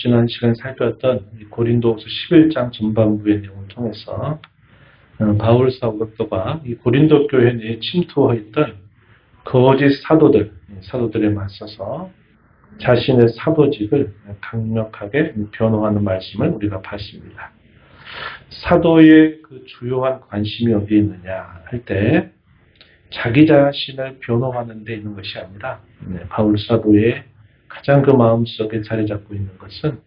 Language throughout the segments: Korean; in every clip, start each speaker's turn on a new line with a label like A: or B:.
A: 지난 시간에 살펴봤던 고린도후서 11장 전반부의 내용을 통해서 바울 사도가 이 고린도 교회 내에 침투하였던 거짓 사도들에 맞서서 자신의 사도직을 강력하게 변호하는 말씀을 우리가 봤습니다. 사도의 그 주요한 관심이 어디에 있느냐 할 때 자기 자신을 변호하는 데 있는 것이 아니라 바울 사도의 가장 그 마음속에 자리 잡고 있는 것은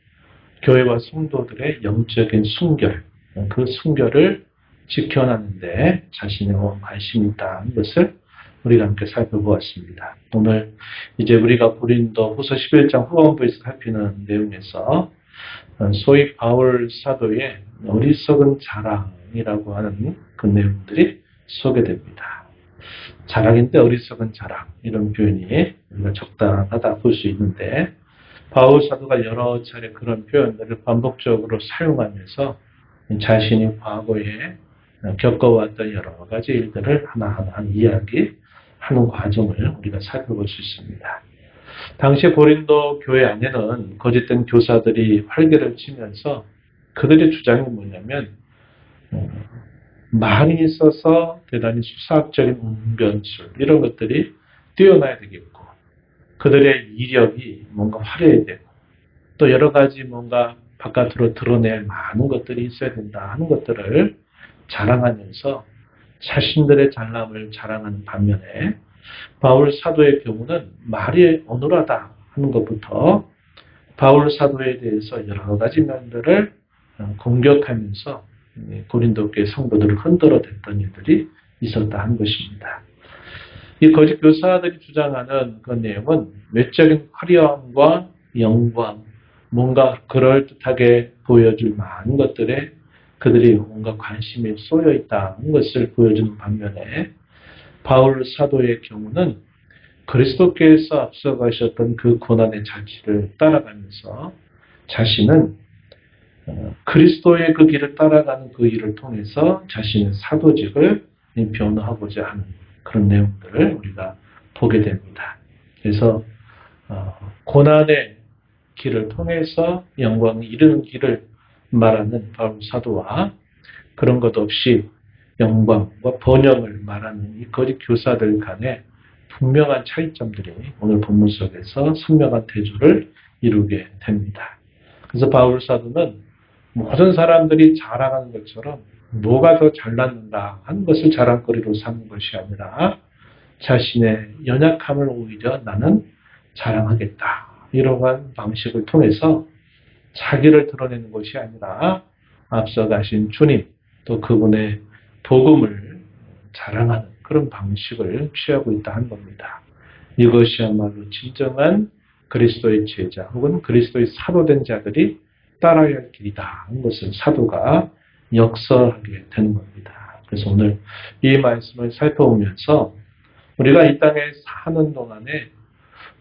A: 교회와 성도들의 영적인 순결, 그 순결을 지켜나는데 자신의 관심이 있다는 것을 우리가 함께 살펴보았습니다. 오늘 이제 우리가 고린도 후서 11장 후반부에서 살피는 내용에서 소위 바울 사도의 어리석은 자랑이라고 하는 그 내용들이 소개됩니다. 자랑인데 어리석은 자랑, 이런 표현이 우리가 적당하다 볼 수 있는데, 바울 사도가 여러 차례 그런 표현들을 반복적으로 사용하면서 자신이 과거에 겪어왔던 여러 가지 일들을 하나하나 이야기하는 과정을 우리가 살펴볼 수 있습니다. 당시 고린도 교회 안에는 거짓된 교사들이 활개를 치면서 그들의 주장이 뭐냐면, 말이 있어서 대단히 수사학적인 운변술, 이런 것들이 뛰어나야 되겠고, 그들의 이력이 뭔가 화려해야 되고, 또 여러 가지 뭔가 바깥으로 드러낼 많은 것들이 있어야 된다 하는 것들을 자랑하면서 자신들의 잘남을 자랑하는 반면에, 바울 사도의 경우는 말이 어눌하다 하는 것부터 바울 사도에 대해서 여러 가지 면들을 공격하면서 고린도 교회 성도들을 흔들어댔던 일들이 있었다 하는 것입니다. 이 거짓 교사들이 주장하는 그 내용은 외적인 화려함과 영광, 뭔가 그럴듯하게 보여줄 많은 것들에 그들이 뭔가 관심이 쏠려 있다는 것을 보여주는 반면에, 바울 사도의 경우는 그리스도께서 앞서가셨던 그 고난의 자취를 따라가면서 자신은 그리스도의 그 길을 따라가는 그 일을 통해서 자신의 사도직을 변호하고자 하는 그런 내용들을 우리가 보게 됩니다. 그래서 고난의 길을 통해서 영광이 이르는 길을 말하는 바울 사도와 그런 것 없이 영광과 번영을 말하는 이 거짓 교사들 간에 분명한 차이점들이 오늘 본문 속에서 선명한 대조를 이루게 됩니다. 그래서 바울 사도는 모든 사람들이 자랑하는 것처럼 뭐가 더 잘났는가 하는 것을 자랑거리로 삼는 것이 아니라 자신의 연약함을 오히려 나는 자랑하겠다, 이러한 방식을 통해서 자기를 드러내는 것이 아니라 앞서가신 주님, 또 그분의 복음을 자랑하는 그런 방식을 취하고 있다 한 겁니다. 이것이야말로 진정한 그리스도의 제자 혹은 그리스도의 사도된 자들이 따라야 할 길이다 하는 것을 사도가 역설하게 되는 겁니다. 그래서 오늘 이 말씀을 살펴보면서 우리가 이 땅에 사는 동안에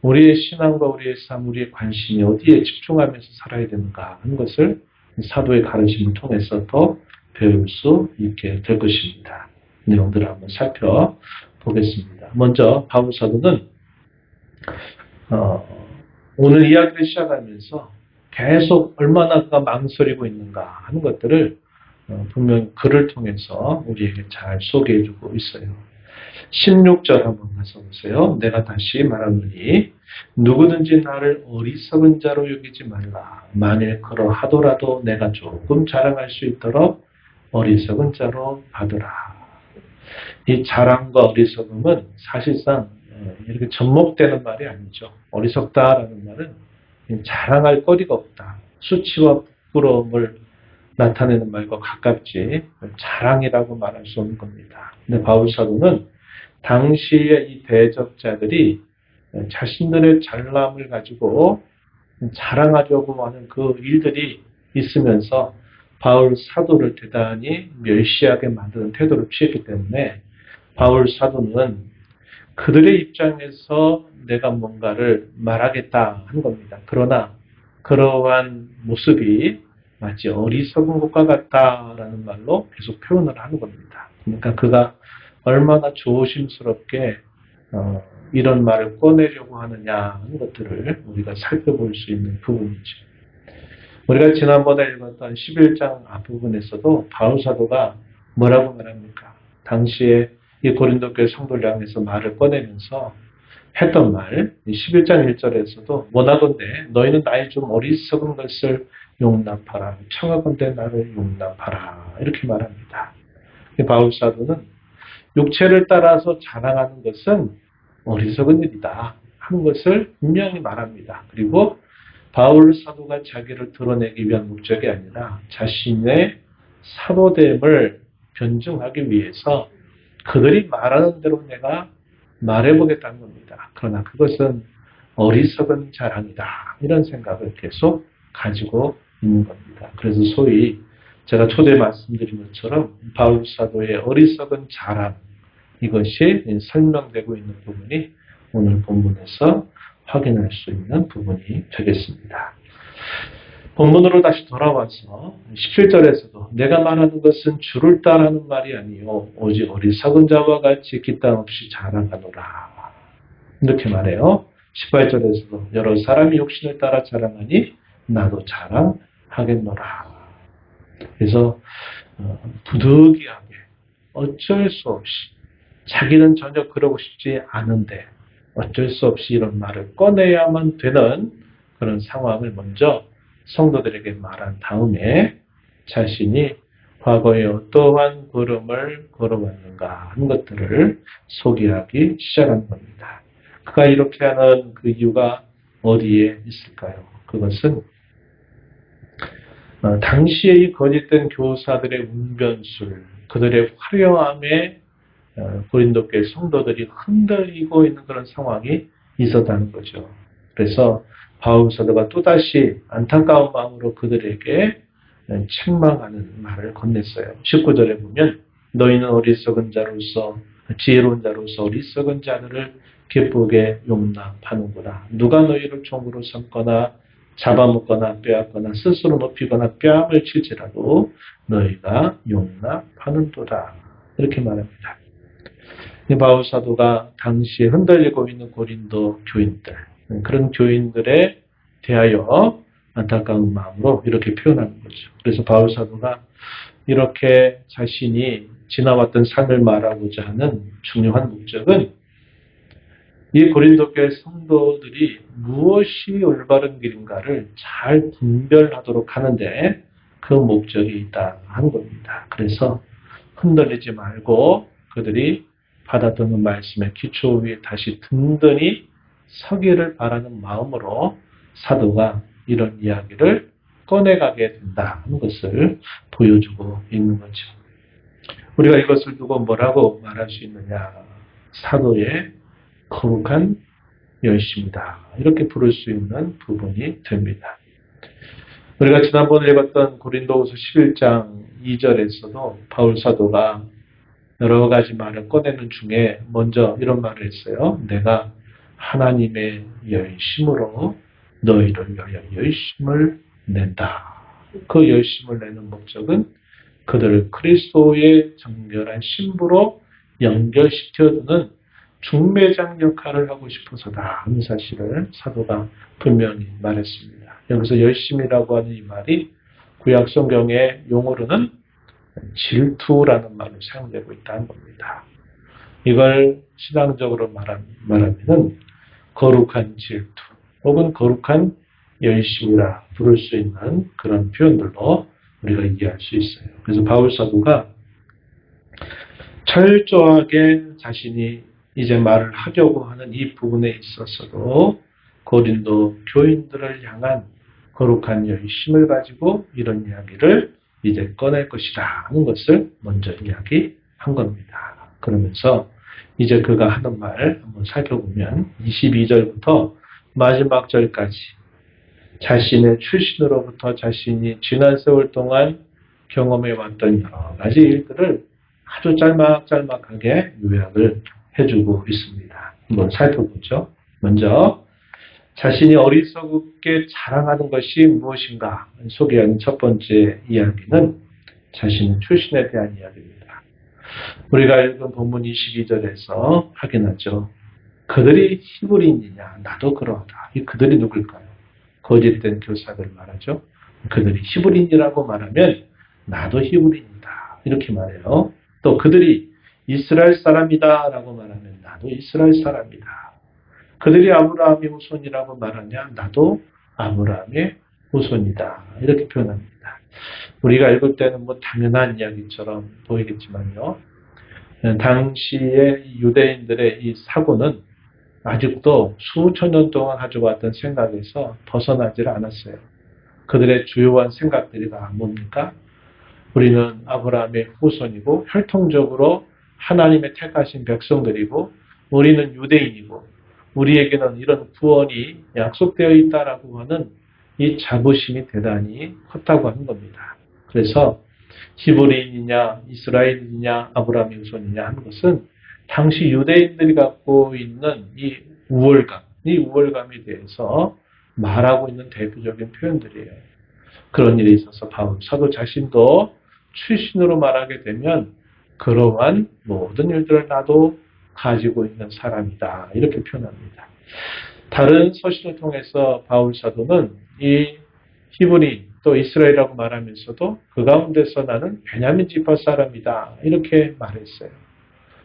A: 우리의 신앙과 우리의 삶, 우리의 관심이 어디에 집중하면서 살아야 되는가 하는 것을 사도의 가르침을 통해서 더 배울 수 있게 될 것입니다. 내용들을 한번 살펴보겠습니다. 먼저 바울 사도는 오늘 이야기를 시작하면서 계속 얼마나 그가 망설이고 있는가 하는 것들을 분명히 글을 통해서 우리에게 잘 소개해주고 있어요. 16절 한번 가서 보세요. 내가 다시 말하노니 누구든지 나를 어리석은 자로 여기지 말라. 만일 그러하더라도 내가 조금 자랑할 수 있도록 어리석은 자로 받으라. 이 자랑과 어리석음은 사실상 이렇게 접목되는 말이 아니죠. 어리석다라는 말은 자랑할 거리가 없다, 수치와 부끄러움을 나타내는 말과 가깝지 자랑이라고 말할 수 없는 겁니다. 근데 바울 사도는 당시의 이 대적자들이 자신들의 잘남을 가지고 자랑하려고 하는 그 일들이 있으면서 바울 사도를 대단히 멸시하게 만드는 태도를 취했기 때문에 바울 사도는 그들의 입장에서 내가 뭔가를 말하겠다 한 겁니다. 그러나 그러한 모습이 마치 어리석은 것과 같다라는 말로 계속 표현을 하는 겁니다. 그러니까 그가 얼마나 조심스럽게 이런 말을 꺼내려고 하느냐 하는 것들을 우리가 살펴볼 수 있는 부분이죠. 우리가 지난번에 읽었던 11장 앞부분에서도 바울 사도가 뭐라고 말합니까? 당시에 이 고린도 교회 성도를 향해서 말을 꺼내면서 했던 말, 11장 1절에서도 원하건대 너희는 나의 좀 어리석은 것을 용납하라. 청하건대 나를 용납하라. 이렇게 말합니다. 바울 사도는 육체를 따라서 자랑하는 것은 어리석은 일이다 하는 것을 분명히 말합니다. 그리고 바울 사도가 자기를 드러내기 위한 목적이 아니라 자신의 사도됨을 변증하기 위해서 그들이 말하는 대로 내가 말해보겠다는 겁니다. 그러나 그것은 어리석은 자랑이다. 이런 생각을 계속 가지고 있는 겁니다. 그래서 소위 제가 초대에 말씀드린 것처럼 바울 사도의 어리석은 자랑, 이것이 설명되고 있는 부분이 오늘 본문에서 확인할 수 있는 부분이 되겠습니다. 본문으로 다시 돌아와서 17절에서도 내가 말하는 것은 주를 따르는 말이 아니요 오직 어리석은 자와 같이 기땀 없이 자랑하노라. 이렇게 말해요. 18절에서도 여러 사람이 욕심을 따라 자랑하니 나도 자랑하겠노라. 그래서 부득이하게 어쩔 수 없이 자기는 전혀 그러고 싶지 않은데 어쩔 수 없이 이런 말을 꺼내야만 되는 그런 상황을 먼저 성도들에게 말한 다음에 자신이 과거에 어떠한 걸음을 걸어왔는가 하는 것들을 소개하기 시작한 겁니다. 그가 이렇게 하는 그 이유가 어디에 있을까요? 그것은 당시에 이 거짓된 교사들의 운변술, 그들의 화려함에 고린도 교회 성도들이 흔들리고 있는 그런 상황이 있었다는 거죠. 그래서 바울 사도가 또다시 안타까운 마음으로 그들에게 책망하는 말을 건넸어요. 19절에 보면 너희는 어리석은 자로서 지혜로운 자로서 어리석은 자들을 기쁘게 용납하는구나. 누가 너희를 종으로 삼거나 잡아먹거나 빼앗거나 스스로 높이거나 뺨을 칠지라도 너희가 용납하는도다. 이렇게 말합니다. 바울 사도가 당시에 흔들리고 있는 고린도 교인들, 그런 교인들에 대하여 안타까운 마음으로 이렇게 표현하는 거죠. 그래서 바울 사도가 이렇게 자신이 지나왔던 삶을 말하고자 하는 중요한 목적은 이 고린도 교회 성도들이 무엇이 올바른 길인가를 잘 분별하도록 하는데 그 목적이 있다 하는 겁니다. 그래서 흔들리지 말고 그들이 받아듣는 말씀의 기초 위에 다시 든든히 서기를 바라는 마음으로 사도가 이런 이야기를 꺼내가게 된다는 것을 보여주고 있는 거죠. 우리가 이것을 두고 뭐라고 말할 수 있느냐? 사도의 거룩한 열심이다. 이렇게 부를 수 있는 부분이 됩니다. 우리가 지난번에 읽었던 고린도후서 11장 2절에서도 바울 사도가 여러 가지 말을 꺼내는 중에 먼저 이런 말을 했어요. 내가 하나님의 열심으로 너희를 위하여 열심을 낸다. 그 열심을 내는 목적은 그들을 그리스도의 정결한 신부로 연결시켜주는 중매장 역할을 하고 싶어서다 하는 사실을 사도가 분명히 말했습니다. 여기서 열심이라고 하는 이 말이 구약 성경의 용어로는 질투라는 말로 사용되고 있다는 겁니다. 이걸 신앙적으로 말하면 거룩한 질투 혹은 거룩한 열심이라 부를 수 있는 그런 표현들로 우리가 이해할 수 있어요. 그래서 바울 사도가 철저하게 자신이 이제 말을 하려고 하는 이 부분에 있어서도 고린도 교인들을 향한 거룩한 열심을 가지고 이런 이야기를 이제 꺼낼 것이다 하는 것을 먼저 이야기한 겁니다. 그러면서 이제 그가 하는 말 한번 살펴보면 22절부터 마지막 절까지 자신의 출신으로부터 자신이 지난 세월 동안 경험해왔던 여러 가지 일들을 아주 짤막짤막하게 요약을 해주고 있습니다. 한번 살펴보죠. 먼저 자신이 어리석게 자랑하는 것이 무엇인가 소개하는 첫 번째 이야기는 자신의 출신에 대한 이야기입니다. 우리가 읽은 본문 22절에서 확인하죠. 그들이 히브리인이냐? 나도 그러하다. 이 그들이 누굴까요? 거짓된 교사들 말하죠. 그들이 히브리인이라고 말하면 나도 히브리인이다. 이렇게 말해요. 또 그들이 이스라엘 사람이다 라고 말하면 나도 이스라엘 사람이다. 그들이 아브라함의 후손이라고 말하냐 나도 아브라함의 후손이다. 이렇게 표현합니다. 우리가 읽을 때는 뭐 당연한 이야기처럼 보이겠지만요. 당시의 유대인들의 이 사고는 아직도 수천 년 동안 가져왔던 생각에서 벗어나질 않았어요. 그들의 주요한 생각들이 다 뭡니까? 우리는 아브라함의 후손이고 혈통적으로 하나님의 택하신 백성들이고 우리는 유대인이고 우리에게는 이런 구원이 약속되어 있다라고 하는 이 자부심이 대단히 컸다고 하는 겁니다. 그래서 히브리인이냐 이스라엘이냐 아브라함의 후손이냐 하는 것은 당시 유대인들이 갖고 있는 이 우월감에 대해서 말하고 있는 대표적인 표현들이에요. 그런 일에 있어서 바울 사도 자신도 출신으로 말하게 되면 그러한 모든 일들을 나도 가지고 있는 사람이다. 이렇게 표현합니다. 다른 서신을 통해서 바울 사도는 이 히브리 또 이스라엘이라고 말하면서도 그 가운데서 나는 베냐민 지파 사람이다. 이렇게 말했어요.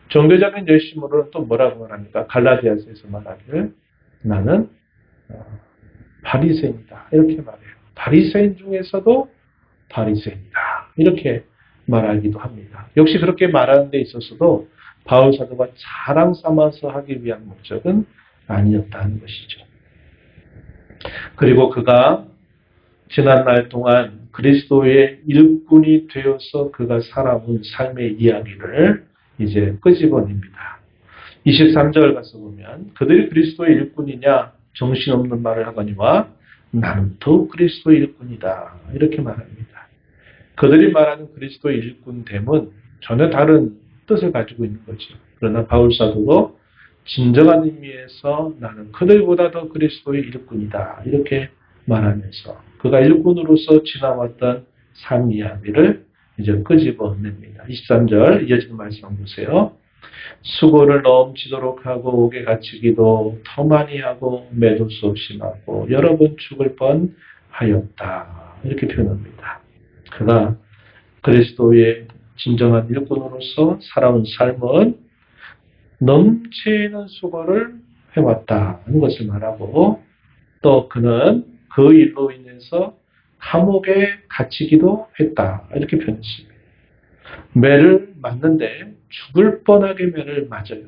A: 종교적인 열심으로는 또 뭐라고 말합니까? 갈라디아서에서 말하기를 나는 바리새인이다. 이렇게 말해요. 바리새인 중에서도 바리새인이다. 이렇게 말하기도 합니다. 역시 그렇게 말하는 데 있어서도 바울 사도가 자랑 삼아서 하기 위한 목적은 아니었다는 것이죠. 그리고 그가 지난날 동안 그리스도의 일꾼이 되어서 그가 살아온 삶의 이야기를 이제 끄집어냅니다. 23절 가서 보면 그들이 그리스도의 일꾼이냐 정신없는 말을 하거니와 나는 더욱 그리스도의 일꾼이다. 이렇게 말합니다. 그들이 말하는 그리스도의 일꾼됨은 전혀 다른 뜻을 가지고 있는 거죠. 그러나 바울 사도도 진정한 의미에서 나는 그들보다 더 그리스도의 일꾼이다. 이렇게 말하면서 그가 일꾼으로서 지나왔던 삶 이야기를 이제 끄집어냅니다. 23절 이어지는 말씀 보세요. 수고를 넘치도록 하고 옥에 갇히기도 더 많이 하고 매도 수 없이 맞고 여러 번 죽을 뻔하였다. 이렇게 표현합니다. 그가 그리스도의 진정한 일꾼으로서 살아온 삶은 넘치는 수고를 해왔다는 것을 말하고 또 그는 그 일로 인해서 감옥에 갇히기도 했다. 이렇게 표현했습니다. 매를 맞는데 죽을 뻔하게 매를 맞아요.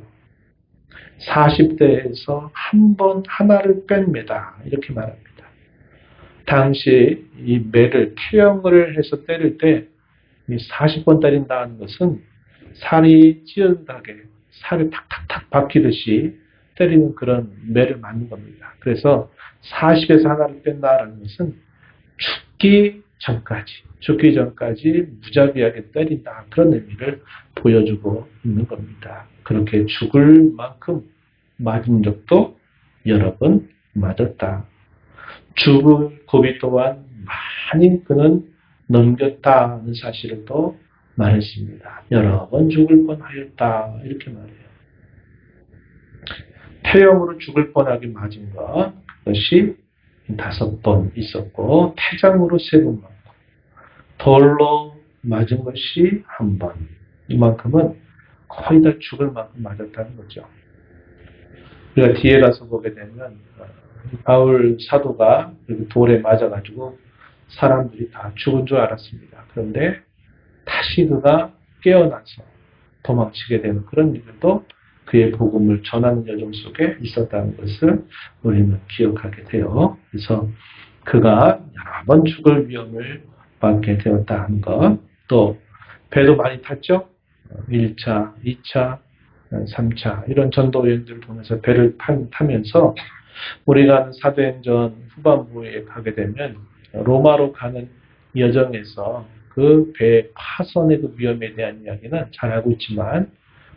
A: 40대에서 한 번 하나를 뺀 매다. 이렇게 말합니다. 당시 이 매를 태형을 해서 때릴 때 40번 때린다는 것은 살이 찌른다게 살이 탁탁탁 박히듯이 때리는 그런 매를 맞는 겁니다. 그래서 40에서 하나를 뺀다는 것은 죽기 전까지 무자비하게 때린다. 그런 의미를 보여주고 있는 겁니다. 그렇게 죽을 만큼 맞은 적도 여러 번 맞았다. 죽을 고비 또한 많이 그는 넘겼다는 사실을 또 말했습니다. 여러 번 죽을 뻔하였다. 이렇게 말해요. 태형으로 죽을 뻔하게 맞은 것, 그것이 5번 있었고 태장으로 3번 맞고 돌로 맞은 것이 1번. 이만큼은 거의 다 죽을 만큼 맞았다는 거죠. 우리가 뒤에 가서 보게 되면 바울 사도가 돌에 맞아가지고 사람들이 다 죽은 줄 알았습니다. 그런데 다시 그가 깨어나서 도망치게 되는 그런 일도 그의 복음을 전하는 여정 속에 있었다는 것을 우리는 기억하게 돼요. 그래서 그가 여러 번 죽을 위험을 받게 되었다는 것. 또 배도 많이 탔죠. 1차, 2차, 3차 이런 전도 여행들을 통해서 배를 타면서 우리가 사도행전 후반부에 가게 되면 로마로 가는 여정에서 그 배 파손의 그 위험에 대한 이야기는 잘 알고 있지만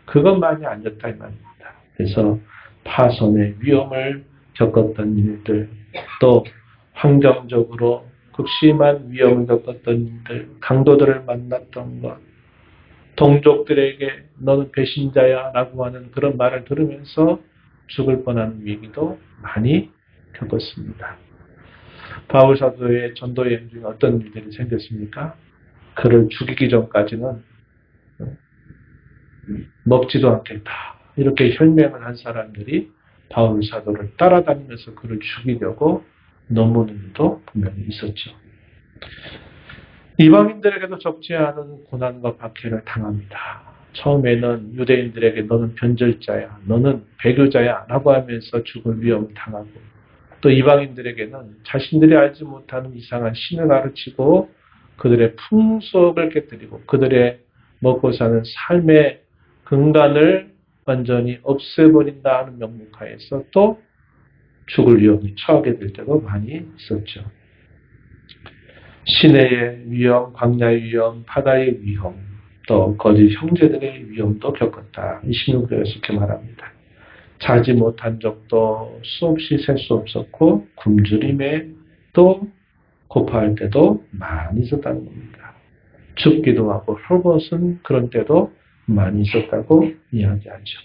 A: 그것만이 아니었다 이 말입니다. 그래서 파손의 위험을 겪었던 일들, 또 환경적으로 극심한 위험을 겪었던 일들, 강도들을 만났던 것, 동족들에게 너는 배신자야 라고 하는 그런 말을 들으면서 죽을 뻔한 위기도 많이 겪었습니다. 바울 사도의 전도 여행 중에 어떤 일들이 생겼습니까? 그를 죽이기 전까지는 먹지도 않겠다. 이렇게 혈맹을 한 사람들이 바울 사도를 따라다니면서 그를 죽이려고 넘어오는 일도 분명히 있었죠. 이방인들에게도 적지 않은 고난과 박해를 당합니다. 처음에는 유대인들에게 너는 변절자야, 너는 배교자야 라고 하면서 죽을 위험을 당하고, 또 이방인들에게는 자신들이 알지 못하는 이상한 신을 가르치고 그들의 풍속을 깨뜨리고 그들의 먹고 사는 삶의 근간을 완전히 없애버린다 하는 명목하에서 또 죽을 위험에 처하게 될 때도 많이 있었죠. 시내의 위험, 광야의 위험, 바다의 위험, 또 거짓 형제들의 위험도 겪었다. 이 신명기에서 이렇게 말합니다. 자지 못한 적도 수없이 셀 수 없었고 굶주림에 또 고파할 때도 많이 있었다는 겁니다. 춥기도 하고 헐벗은 그런 때도 많이 있었다고 이야기하죠.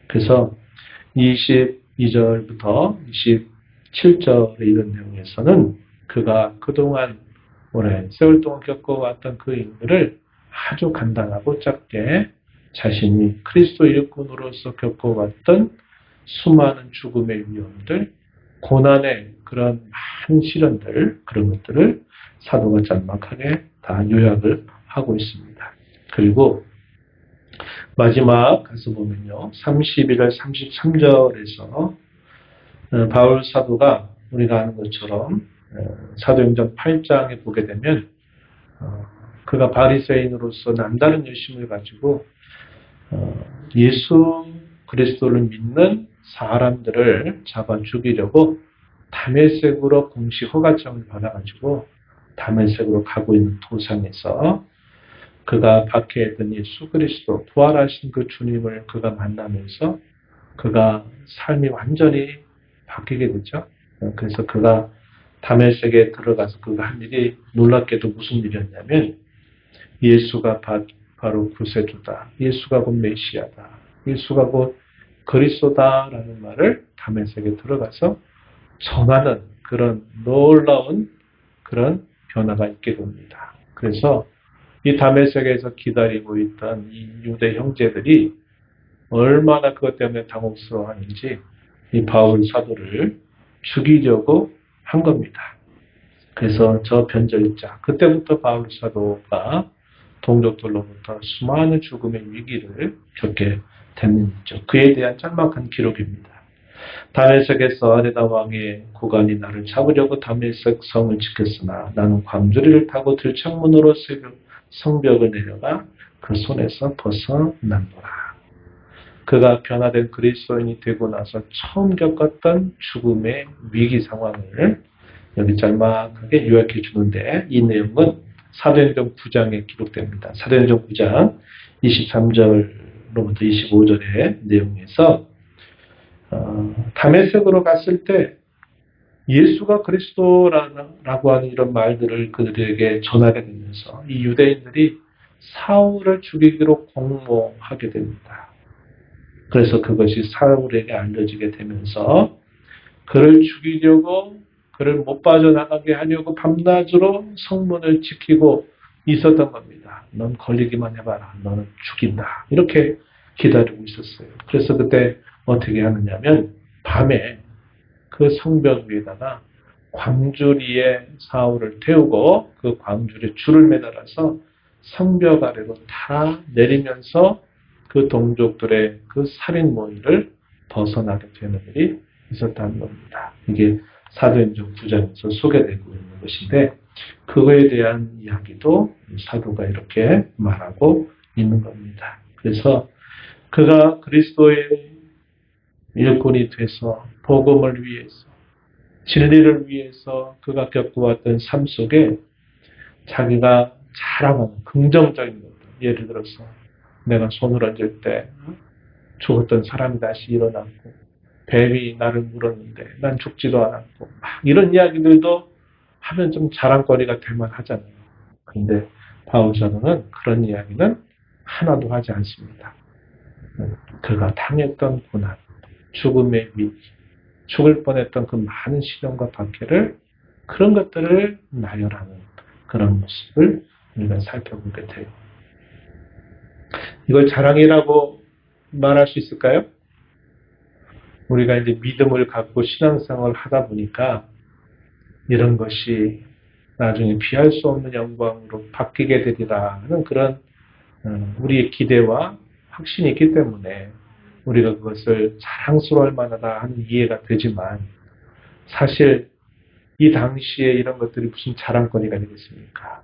A: 그래서 22절부터 27절의 이런 내용에서는 그가 그동안 오랜 세월 동안 겪어왔던 그 일들을 아주 간단하고 짧게 자신이 그리스도 일꾼으로서 겪어왔던 수많은 죽음의 위험들, 고난의 그런 많은 시련들, 그런 것들을 사도가 짤막하게 다 요약을 하고 있습니다. 그리고 마지막 가서 보면요. 31절, 33절에서 바울 사도가 우리가 아는 것처럼 사도행전 8장에 보게 되면 그가 바리새인으로서 남다른 열심을 가지고 예수 그리스도를 믿는 사람들을 잡아 죽이려고 다메섹으로 공식 허가증을 받아가지고 다메섹으로 가고 있는 도상에서 그가 박해했던 예수 그리스도 부활하신 그 주님을 그가 만나면서 그가 삶이 완전히 바뀌게 되죠. 그래서 그가 다메섹에 들어가서 그가 한 일이 놀랍게도 무슨 일이었냐면 예수가 바로 구세주다. 예수가 곧 메시아다. 예수가 곧 그리스도다라는 말을 다메섹에 들어가서 전하는 그런 놀라운 그런 변화가 있게 됩니다. 그래서 이 다메섹에서 기다리고 있던 이 유대 형제들이 얼마나 그것 때문에 당혹스러워하는지 이 바울 사도를 죽이려고 한 겁니다. 그래서 저 변절자, 그때부터 바울 사도가 동족들로부터 수많은 죽음의 위기를 겪게 되는 일이죠. 그에 대한 짤막한 기록입니다. 다메섹에서 아레다 왕의 고관이 나를 잡으려고 다메섹 성을 지켰으나 나는 광주리를 타고 들창문으로 성벽을 내려가 그 손에서 벗어난노라. 그가 변화된 그리스도인이 되고 나서 처음 겪었던 죽음의 위기 상황을 여기 짤막하게 요약해 주는데 이 내용은 사도행전 9장에 기록됩니다. 사도행전 9장 23절로부터 25절의 내용에서 다메섹으로 갔을 때 예수가 그리스도라고 하는 이런 말들을 그들에게 전하게 되면서 이 유대인들이 사울을 죽이기로 공모하게 됩니다. 그래서 그것이 사울에게 알려지게 되면서 그를 죽이려고 그를 못 빠져나가게 하려고 밤낮으로 성문을 지키고 있었던 겁니다. 넌 걸리기만 해봐라. 너는 죽인다. 이렇게 기다리고 있었어요. 그래서 그때 어떻게 하느냐면 밤에 그 성벽 위에다가 광주리에 사울을 태우고 그 광주리에 줄을 매달아서 성벽 아래로 다 내리면서 그 동족들의 그 살인 모의를 벗어나게 되는 일이 있었다는 겁니다. 이게 사도행전 9장에서 소개되고 있는 것인데 그거에 대한 이야기도 사도가 이렇게 말하고 있는 겁니다. 그래서 그가 그리스도의 일꾼이 돼서 복음을 위해서 진리를 위해서 그가 겪어왔던 삶 속에 자기가 자랑하는 긍정적인 것들, 예를 들어서 내가 손을 얹을 때 죽었던 사람이 다시 일어났고 뱀이 나를 물었는데 난 죽지도 않았고 이런 이야기들도 하면 좀 자랑거리가 될 만하잖아요. 그런데 바울 사도는 그런 이야기는 하나도 하지 않습니다. 그가 당했던 고난, 죽음의 위기, 죽을 뻔했던 그 많은 시련과 박해를 그런 것들을 나열하는 그런 모습을 우리가 살펴보게 돼요. 이걸 자랑이라고 말할 수 있을까요? 우리가 이제 믿음을 갖고 신앙생활을 하다 보니까 이런 것이 나중에 피할 수 없는 영광으로 바뀌게 되리라 하는 그런 우리의 기대와 확신이 있기 때문에 우리가 그것을 자랑스러워할 만하다 하는 이해가 되지만 사실 이 당시에 이런 것들이 무슨 자랑거리가 되겠습니까?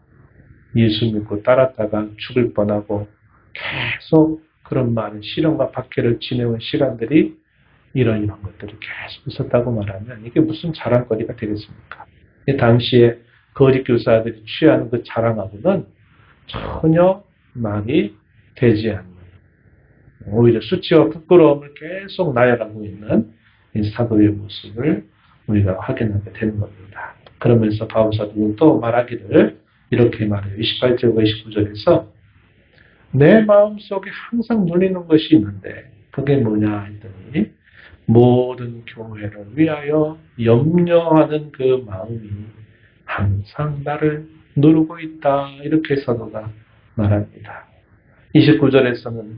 A: 예수 믿고 따랐다가 죽을 뻔하고 계속 그런 많은 시련과 박해를 지내온 시간들이 이런 것들이 계속 있었다고 말하면 이게 무슨 자랑거리가 되겠습니까? 이 당시에 거짓 교사들이 취하는 그 자랑하고는 전혀 말이 되지 않는, 오히려 수치와 부끄러움을 계속 나열하고 있는 이 사도의 모습을 우리가 확인하게 되는 겁니다. 그러면서 바울 사도는 또 말하기를 이렇게 말해요. 28절과 29절에서 내 마음속에 항상 눌리는 것이 있는데 그게 뭐냐 했더니 모든 교회를 위하여 염려하는 그 마음이 항상 나를 누르고 있다. 이렇게 사도가 말합니다. 29절에서는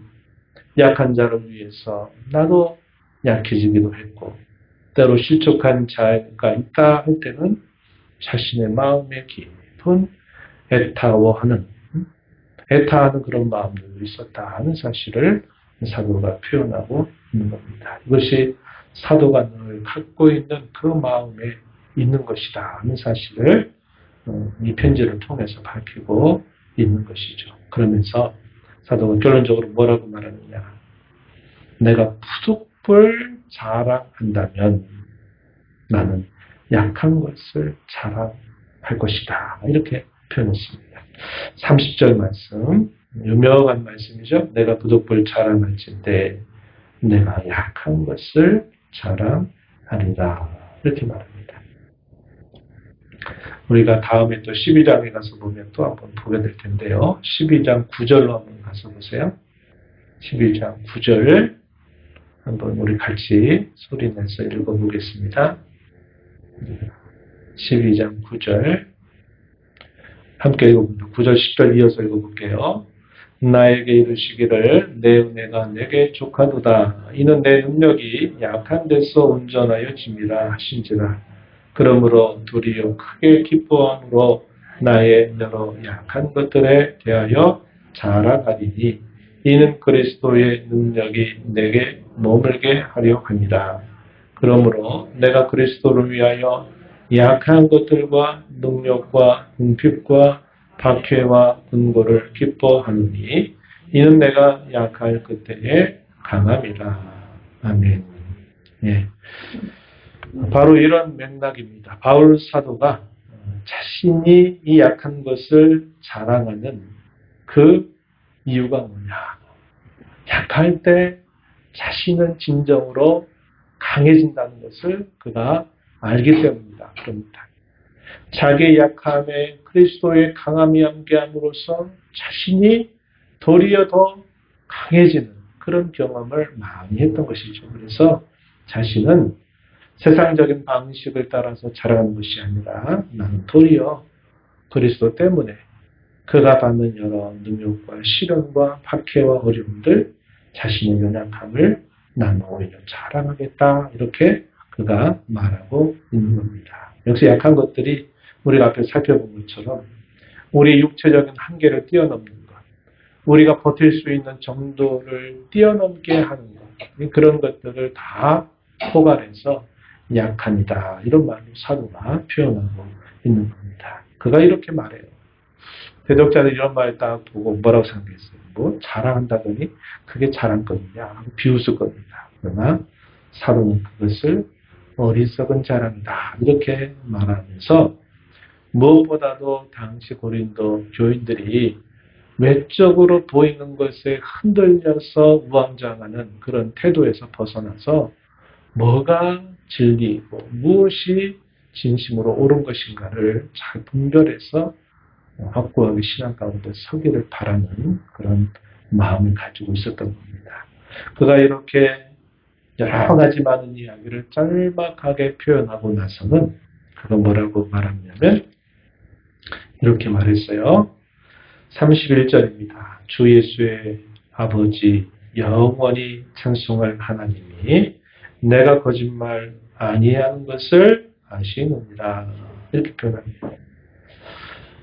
A: 약한 자를 위해서 나도 약해지기도 했고 때로 실족한 자가 있다 할 때는 자신의 마음에 깊은 애타하는 그런 마음들도 있었다 하는 사실을 사도가 표현하고 있는 겁니다. 이것이 사도가 늘 갖고 있는 그 마음에 있는 것이다 하는 사실을 이 편지를 통해서 밝히고 있는 것이죠. 그러면서 사도가 결론적으로 뭐라고 말하느냐. 내가 부득불 자랑한다면 나는 약한 것을 자랑할 것이다. 이렇게 표현했습니다. 30절 말씀, 유명한 말씀이죠. 내가 부득불 자랑할진대 내가 약한 것을 자랑하리라. 이렇게 말합니다. 우리가 다음에 또 12장에 가서 보면 또 한번 보게 될 텐데요. 12장 9절로 한번 가서 보세요. 12장 9절 한번 우리 같이 소리내서 읽어보겠습니다. 12장 9절 함께 읽어봅니다. 9절 10절 이어서 읽어볼게요. 나에게 이르시기를 내 은혜가 내게 족하도다. 이는 내 능력이 약한 데서 온전하여 짐이라 하신지라. 그러므로 도리어 크게 기뻐함으로 나의 여러 약한 것들에 대하여 자랑하리니 이는 그리스도의 능력이 내게 머물게 하려 합니다. 그러므로 내가 그리스도를 위하여 약한 것들과 능력과 궁핍과 박해와 근고를 기뻐하느니 이는 내가 약할 그때에 강함이라. 아멘. 예. 바로 이런 맥락입니다. 바울 사도가 자신이 이 약한 것을 자랑하는 그 이유가 뭐냐. 약할 때 자신은 진정으로 강해진다는 것을 그가 알기 때문이다. 그럽니다. 자기의 약함에 그리스도의 강함이 함께함으로써 자신이 도리어 더 강해지는 그런 경험을 많이 했던 것이죠. 그래서 자신은 세상적인 방식을 따라서 자라는 것이 아니라 나는 도리어 그리스도 때문에 그가 받는 여러 능력과 시련과 박해와 어려움들 자신의 연약함을 나는 오히려 자랑하겠다. 이렇게 그가 말하고 있는 겁니다. 역시 약한 것들이 우리가 앞에 살펴본 것처럼 우리 육체적인 한계를 뛰어넘는 것, 우리가 버틸 수 있는 정도를 뛰어넘게 하는 것, 그런 것들을 다 포괄해서 약합니다. 이런 말로 사도가 표현하고 있는 겁니다. 그가 이렇게 말해요. 대독자들이 이런 말을 딱 보고 뭐라고 생각했어요? 뭐 자랑한다더니 그게 자랑거리냐 하고 비웃을 겁니다. 그러나 사도는 그것을 어리석은 자랑이다. 이렇게 말하면서 무엇보다도 당시 고린도 교인들이 외적으로 보이는 것에 흔들려서 우왕좌왕하는 그런 태도에서 벗어나서 뭐가 진리이고 무엇이 진심으로 옳은 것인가를 잘 분별해서 확고하게 신앙 가운데 서기를 바라는 그런 마음을 가지고 있었던 겁니다. 그가 이렇게 여러 가지 많은 이야기를 짤막하게 표현하고 나서는 그거 뭐라고 말하냐면 이렇게 말했어요. 31절입니다. 주 예수의 아버지 영원히 찬송할 하나님이 내가 거짓말 아니하는 것을 아시느니라. 이렇게 표현합니다.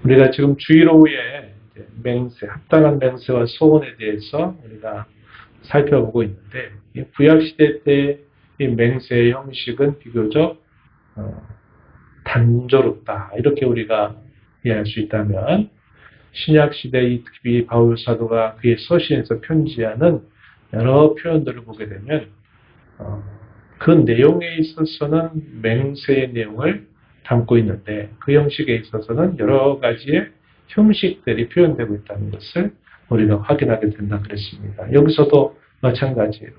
A: 우리가 지금 주일오후에 맹세, 합당한 맹세와 소원에 대해서 우리가 살펴보고 있는데 구약시대 때 이 맹세의 형식은 비교적 단조롭다. 이렇게 우리가 이해할 수 있다면 신약시대 특히 바울 사도가 그의 서신에서 편지하는 여러 표현들을 보게 되면 그 내용에 있어서는 맹세의 내용을 담고 있는데 그 형식에 있어서는 여러 가지의 형식들이 표현되고 있다는 것을 우리가 확인하게 된다 그랬습니다. 여기서도 마찬가지예요.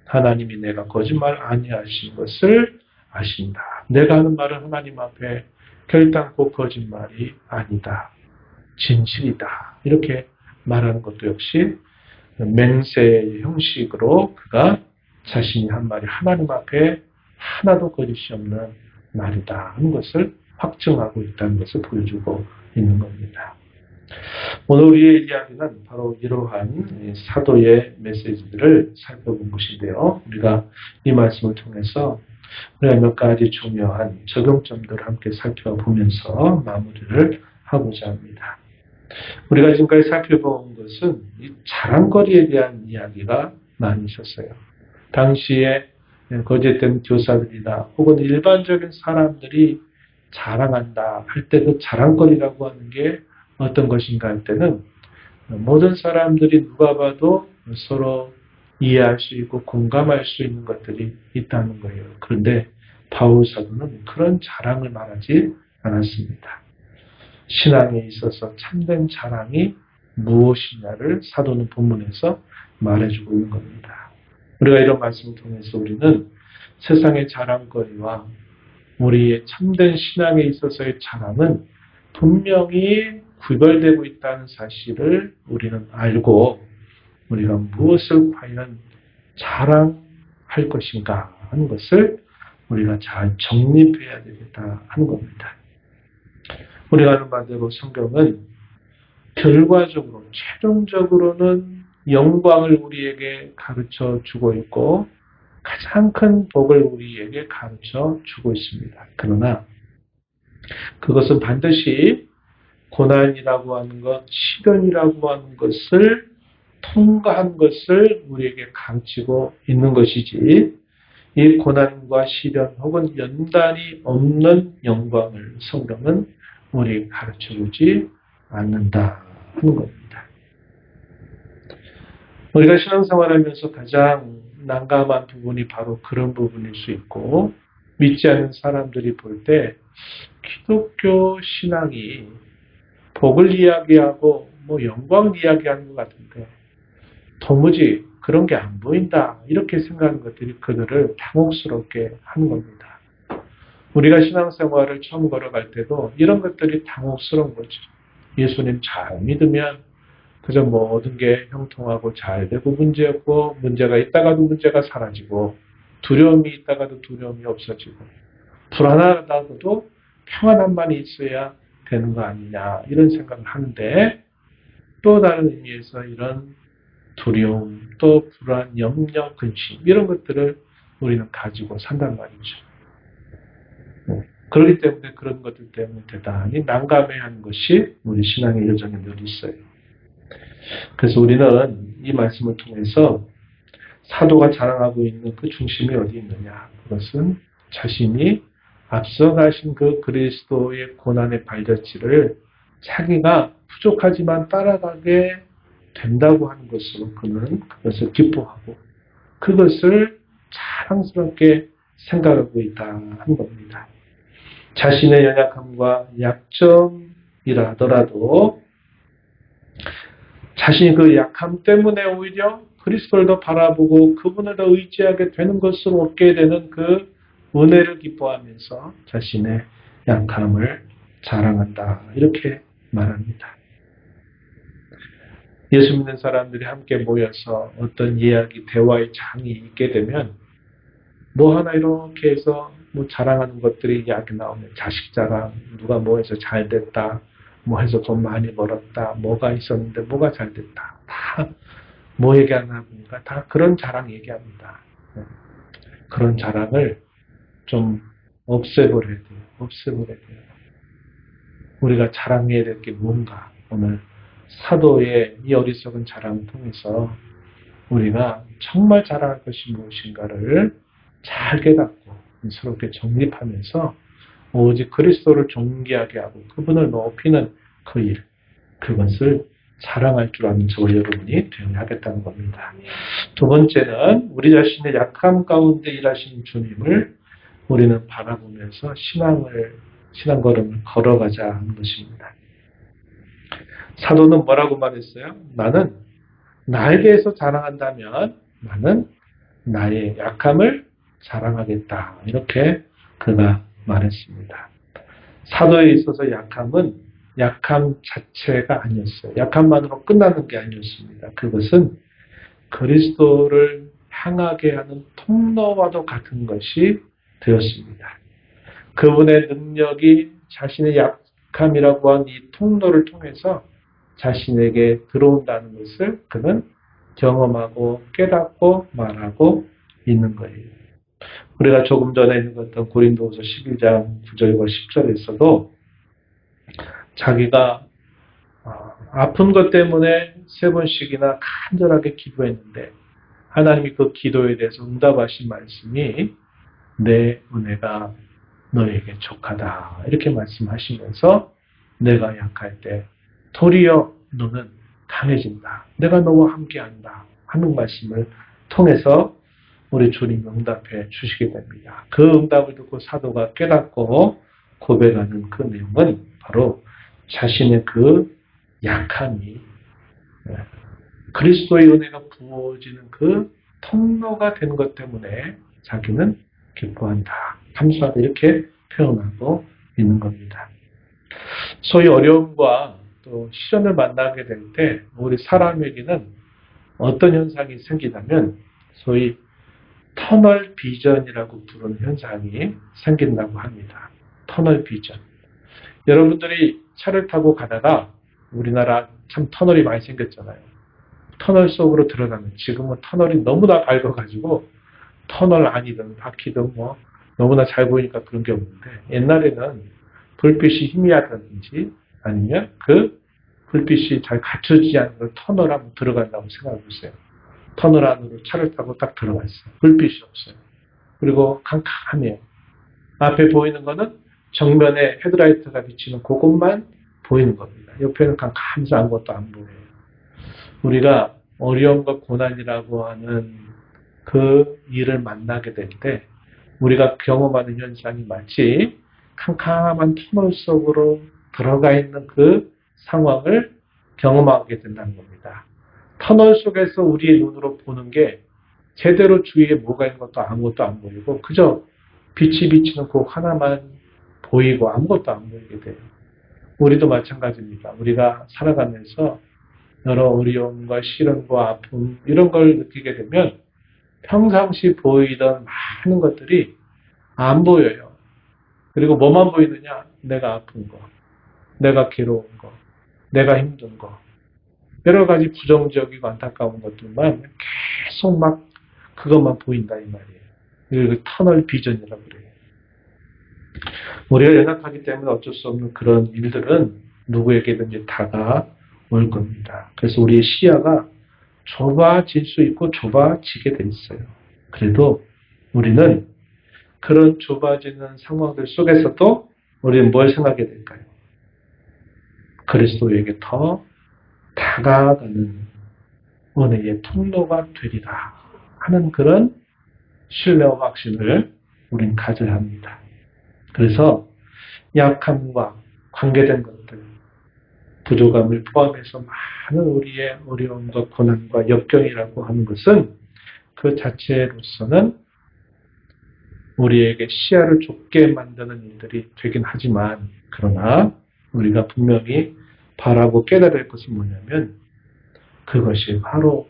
A: 하나님이 내가 거짓말 아니하신 것을 아신다. 내가 하는 말은 하나님 앞에 결단코 거짓말이 아니다. 진실이다. 이렇게 말하는 것도 역시 맹세의 형식으로 그가 자신이 한 말이 하나님 앞에 하나도 거짓이 없는 말이다 하는 것을 확증하고 있다는 것을 보여주고 있는 겁니다. 오늘 우리의 이야기는 바로 이러한 사도의 메시지들을 살펴본 것인데요. 우리가 이 말씀을 통해서 우리가 몇 가지 중요한 적용점들을 함께 살펴보면서 마무리를 하고자 합니다. 우리가 지금까지 살펴본 것은 이 자랑거리에 대한 이야기가 많이 있었어요. 당시에 거짓된 교사들이나 혹은 일반적인 사람들이 자랑한다 할 때 그 자랑거리라고 하는 게 어떤 것인가 할 때는 모든 사람들이 누가 봐도 서로 이해할 수 있고 공감할 수 있는 것들이 있다는 거예요. 그런데 바울 사도는 그런 자랑을 말하지 않았습니다. 신앙에 있어서 참된 자랑이 무엇이냐를 사도는 본문에서 말해주고 있는 겁니다. 우리가 이런 말씀을 통해서 우리는 세상의 자랑거리와 우리의 참된 신앙에 있어서의 자랑은 분명히 구별되고 있다는 사실을 우리는 알고 우리가 무엇을 과연 자랑할 것인가 하는 것을 우리가 잘 정립해야 되겠다 하는 겁니다. 우리가 아는 바대로 성경은 결과적으로 최종적으로는 영광을 우리에게 가르쳐 주고 있고 가장 큰 복을 우리에게 가르쳐 주고 있습니다. 그러나 그것은 반드시 고난이라고 하는 것, 시련이라고 하는 것을 통과한 것을 우리에게 가르치고 있는 것이지 이 고난과 시련 혹은 연단이 없는 영광을 성경은 우리에게 가르쳐주지 않는다 하는 겁니다. 우리가 신앙생활하면서 가장 난감한 부분이 바로 그런 부분일 수 있고 믿지 않는 사람들이 볼 때 기독교 신앙이 복을 이야기하고 영광을 이야기하는 것 같은데 도무지 그런 게 안 보인다 이렇게 생각하는 것들이 그들을 당혹스럽게 하는 겁니다. 우리가 신앙생활을 처음 걸어갈 때도 이런 것들이 당혹스러운 거죠. 예수님 잘 믿으면 그저 모든 게 형통하고 잘 되고 문제 없고 문제가 있다가도 문제가 사라지고 두려움이 있다가도 두려움이 없어지고 불안하다고도 평안함만 있어야 되는 거 아니냐 이런 생각을 하는데 또 다른 의미에서 이런 두려움, 또 불안, 염려, 근심 이런 것들을 우리는 가지고 산단 말이죠. 그렇기 때문에 그런 것들 때문에 대단히 난감해하는 것이 우리 신앙의 여정에 늘 있어요. 그래서 우리는 이 말씀을 통해서 사도가 자랑하고 있는 그 중심이 어디 있느냐. 그것은 자신이 앞서가신 그 그리스도의 고난의 발자취를 자기가 부족하지만 따라가게 된다고 하는 것으로 그는 그것을 기뻐하고 그것을 자랑스럽게 생각하고 있다 하는 겁니다. 자신의 연약함과 약점이라 하더라도 자신이 그 약함 때문에 오히려 그리스도를 더 바라보고 그분을 더 의지하게 되는 것으로 얻게 되는 그 은혜를 기뻐하면서 자신의 약함을 자랑한다. 이렇게 말합니다. 예수 믿는 사람들이 함께 모여서 어떤 이야기, 대화의 장이 있게 되면 뭐 하나 이렇게 해서 뭐 자랑하는 것들이 이야기 나오면 자식 자랑, 누가 뭐 해서 잘 됐다, 뭐 해서 돈 많이 벌었다, 뭐가 있었는데 뭐가 잘 됐다. 다 뭐 얘기하나 보니까 다 그런 자랑 얘기합니다. 그런 자랑을 좀 없애버려야 돼요. 없애버려야 돼요. 우리가 자랑해야 될 게 뭔가. 오늘 사도의 이 어리석은 자랑을 통해서 우리가 정말 자랑할 것이 무엇인가를 잘 깨닫고 서로게 정립하면서 오직 그리스도를 존귀하게 하고 그분을 높이는 그 일, 그것을 자랑할 줄 아는 저와 여러분이 되어야 하겠다는 겁니다. 두 번째는 우리 자신의 약함 가운데 일하시는 주님을 우리는 바라보면서 신앙 걸음을 걸어가자 하는 것입니다. 사도는 뭐라고 말했어요? 나는 나에게서 자랑한다면 나는 나의 약함을 자랑하겠다. 이렇게 그가 말했습니다. 사도에 있어서 약함은 약함 자체가 아니었어요. 약함만으로 끝나는 게 아니었습니다. 그것은 그리스도를 향하게 하는 통로와도 같은 것이 되었습니다. 그분의 능력이 자신의 약함이라고 한 이 통로를 통해서 자신에게 들어온다는 것을 그는 경험하고 깨닫고 말하고 있는 거예요. 우리가 조금 전에 읽었던 고린도후서 11장 9절과 10절에서도 자기가 아픈 것 때문에 3번씩이나 간절하게 기도했는데 하나님이 그 기도에 대해서 응답하신 말씀이 내 은혜가 너에게 족하다 이렇게 말씀하시면서 내가 약할 때 도리어 너는 강해진다. 내가 너와 함께한다 하는 말씀을 통해서 우리 주님 응답해 주시게 됩니다. 그 응답을 듣고 사도가 깨닫고 고백하는 그 내용은 바로 자신의 그 약함이 그리스도의 은혜가 부어지는 그 통로가 된 것 때문에 자기는 기뻐한다, 감사하다 이렇게 표현하고 있는 겁니다. 소위 어려움과 또 시련을 만나게 될 때 우리 사람에게는 어떤 현상이 생기냐면 소위 터널 비전이라고 부르는 현상이 생긴다고 합니다. 터널 비전. 여러분들이 차를 타고 가다가 우리나라 참 터널이 많이 생겼잖아요. 터널 속으로 들어가면 지금은 터널이 너무나 밝아가지고 터널 안이든 바퀴든 뭐 너무나 잘 보이니까 그런 게 없는데 옛날에는 불빛이 희미하다든지 아니면 그 불빛이 잘 갖춰지지 않은 걸 터널 안으로 들어간다고 생각해 보세요. 터널 안으로 차를 타고 딱 들어갔어요. 불빛이 없어요. 그리고 캄캄해요. 앞에 보이는 거는 정면에 헤드라이트가 비치는 그것만 보이는 겁니다. 옆에는 캄캄해서 아무것도 안 보여요. 우리가 어려움과 고난이라고 하는 그 일을 만나게 될 때 우리가 경험하는 현상이 마치 캄캄한 터널 속으로 들어가 있는 그 상황을 경험하게 된다는 겁니다. 터널 속에서 우리의 눈으로 보는 게 제대로 주위에 뭐가 있는 것도 아무것도 안 보이고 그저 빛이 비치는 그 하나만 보이고 아무것도 안 보이게 돼요. 우리도 마찬가지입니다. 우리가 살아가면서 여러 어려움과 시련과 아픔 이런 걸 느끼게 되면 평상시 보이던 많은 것들이 안 보여요. 그리고 뭐만 보이느냐? 내가 아픈 거, 내가 괴로운 거, 내가 힘든 거 여러 가지 부정적이고 안타까운 것들만 계속 막 그것만 보인다 이 말이에요. 이걸 터널 비전이라고 그래요. 우리가 연약하기 때문에 어쩔 수 없는 그런 일들은 누구에게든지 다가올 겁니다. 그래서 우리의 시야가 좁아질 수 있고 좁아지게 돼 있어요. 그래도 우리는 그런 좁아지는 상황들 속에서도 우리는 뭘 생각하게 될까요? 그리스도에게 더 다가가는 은혜의 통로가 되리라 하는 그런 신뢰와 확신을 우리는 가져야 합니다. 그래서 약함과 관계된 것들, 부족함을 포함해서 많은 우리의 어려움과 고난과 역경이라고 하는 것은 그 자체로서는 우리에게 시야를 좁게 만드는 일들이 되긴 하지만 그러나 우리가 분명히 바라고 깨달을 것은 뭐냐면 그것이 바로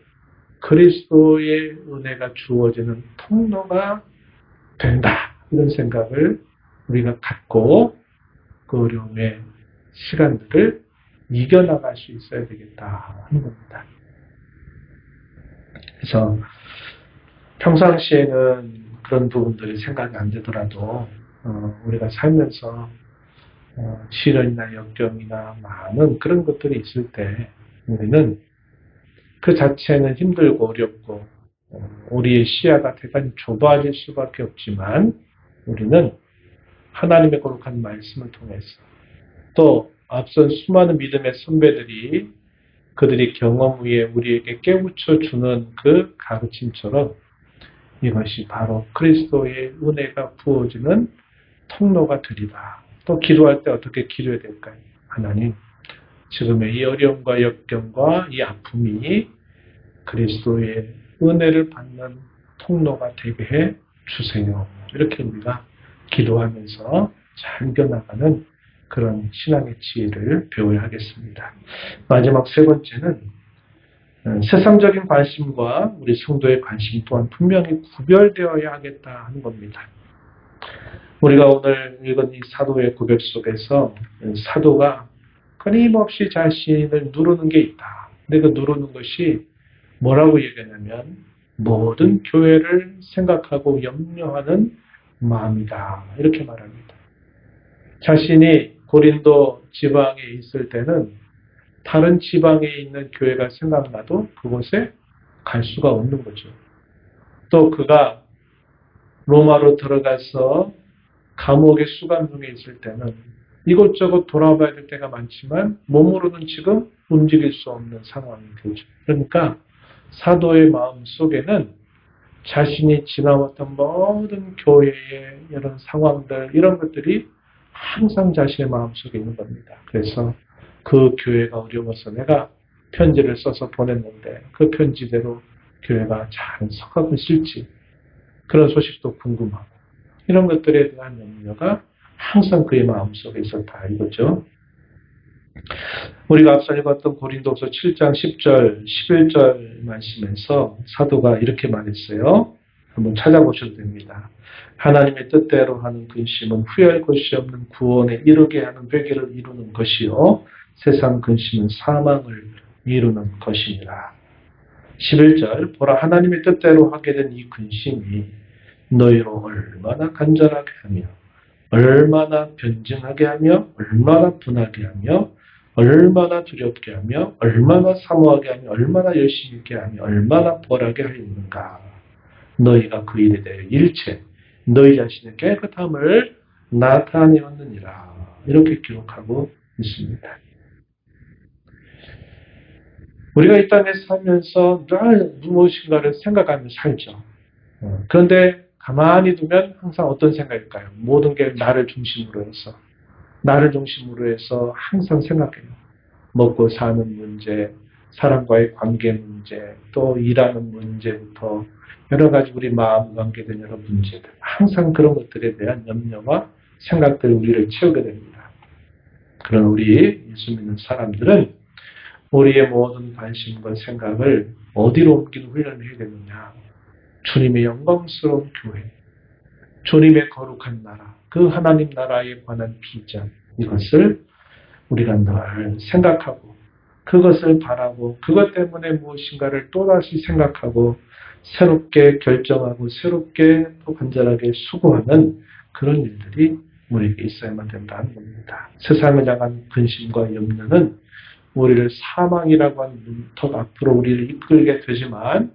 A: 그리스도의 은혜가 주어지는 통로가 된다 이런 생각을 우리가 갖고 그 어려움의 시간들을 이겨나갈 수 있어야 되겠다 하는 겁니다. 그래서 평상시에는 그런 부분들이 생각이 안 되더라도 우리가 살면서 시련이나 역경이나 많은 그런 것들이 있을 때 우리는 그 자체는 힘들고 어렵고 우리의 시야가 대단히 좁아질 수밖에 없지만 우리는 하나님의 거룩한 말씀을 통해서 또 앞선 수많은 믿음의 선배들이 그들이 경험 후에 우리에게 깨우쳐 주는 그 가르침처럼 이것이 바로 그리스도의 은혜가 부어지는 통로가 되리라. 또 기도할 때 어떻게 기도해야 될까요? 하나님, 지금의 이 어려움과 역경과 이 아픔이 그리스도의 은혜를 받는 통로가 되게 해 주세요. 이렇게 우리가 기도하면서 잘 이겨나가는 그런 신앙의 지혜를 배워야 하겠습니다. 마지막 세 번째는 세상적인 관심과 우리 성도의 관심 또한 분명히 구별되어야 하겠다 하는 겁니다. 우리가 오늘 읽은 이 사도의 고백 속에서 사도가 끊임없이 자신을 누르는 게 있다. 근데 그 누르는 것이 뭐라고 얘기하냐면 모든 교회를 생각하고 염려하는 마음이다. 이렇게 말합니다. 자신이 고린도 지방에 있을 때는 다른 지방에 있는 교회가 생각나도 그곳에 갈 수가 없는 거죠. 또 그가 로마로 들어가서 감옥의 수감 중에 있을 때는 이곳저곳 돌아봐야 될 때가 많지만 몸으로는 지금 움직일 수 없는 상황이 되죠. 그러니까 사도의 마음 속에는 자신이 지나왔던 모든 교회의 이런 상황들, 이런 것들이 항상 자신의 마음속에 있는 겁니다. 그래서 그 교회가 어려워서 내가 편지를 써서 보냈는데 그 편지대로 교회가 잘 서가고 있을지 그런 소식도 궁금하고 이런 것들에 대한 염려가 항상 그의 마음속에 있었다 이거죠. 우리가 앞서 읽었던 고린도서 7장 10절, 11절 말씀에서 사도가 이렇게 말했어요. 한번 찾아보셔도 됩니다. 하나님의 뜻대로 하는 근심은 후회할 것이 없는 구원에 이르게 하는 회개를 이루는 것이요 세상 근심은 사망을 이루는 것이니라. 11절 보라 하나님의 뜻대로 하게 된 이 근심이 너희로 얼마나 간절하게 하며 얼마나 변증하게 하며 얼마나 분하게 하며 얼마나 두렵게 하며 얼마나 사모하게 하며 얼마나 열심히 있게 하며 얼마나 벌하게 하였는가. 너희가 그 일에 대해 일체 너희 자신의 깨끗함을 나타내었느니라. 이렇게 기록하고 있습니다. 우리가 이 땅에 살면서 늘 무엇인가를 생각하며 살죠. 그런데 가만히 두면 항상 어떤 생각일까요? 모든 게 나를 중심으로 해서 항상 생각해요. 먹고 사는 문제, 사람과의 관계 문제, 또 일하는 문제부터 여러 가지 우리 마음 관계된 여러 문제들, 항상 그런 것들에 대한 염려와 생각들이 우리를 채우게 됩니다. 그런 우리 예수 믿는 사람들은 우리의 모든 관심과 생각을 어디로 옮기는 훈련을 해야 되느냐? 주님의 영광스러운 교회, 주님의 거룩한 나라, 그 하나님 나라에 관한 비전, 이것을 우리가 늘 생각하고 그것을 바라고 그것 때문에 무엇인가를 또다시 생각하고 새롭게 결정하고 새롭게 또 간절하게 수고하는 그런 일들이 우리에게 있어야만 된다는 겁니다. 세상을 향한 근심과 염려는 우리를 사망이라고 하는 문턱 앞으로 우리를 이끌게 되지만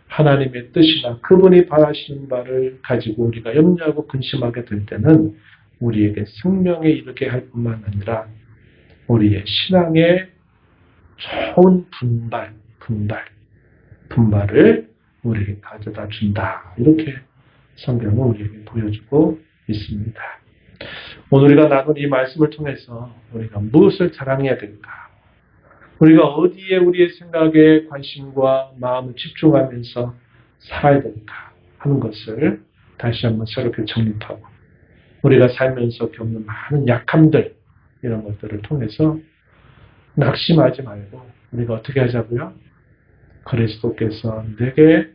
A: 하나님의 뜻이나 그분이 바라시는 바를 가지고 우리가 염려하고 근심하게 될 때는 우리에게 생명에 이르게 할 뿐만 아니라 우리의 신앙의 좋은 분발을 우리에게 가져다 준다. 이렇게 성경은 우리에게 보여주고 있습니다. 오늘 우리가 나눈 이 말씀을 통해서 우리가 무엇을 자랑해야 될까? 우리가 어디에 우리의 생각에 관심과 마음을 집중하면서 살아야 될까 하는 것을 다시 한번 새롭게 정립하고 우리가 살면서 겪는 많은 약함들 이런 것들을 통해서 낙심하지 말고 우리가 어떻게 하자고요? 그리스도께서 내게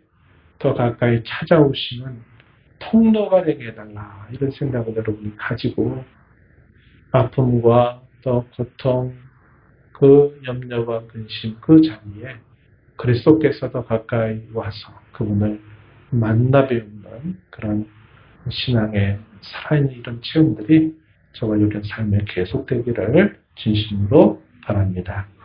A: 더 가까이 찾아오시는 통로가 되게 해달라 이런 생각을 여러분이 가지고 아픔과 또 고통, 그 염려와 근심, 그 자리에 그리스도께서도 가까이 와서 그분을 만나 배우는 그런 신앙의 살아있는 이런 체험들이 저와 여러분 삶에 계속되기를 진심으로 바랍니다.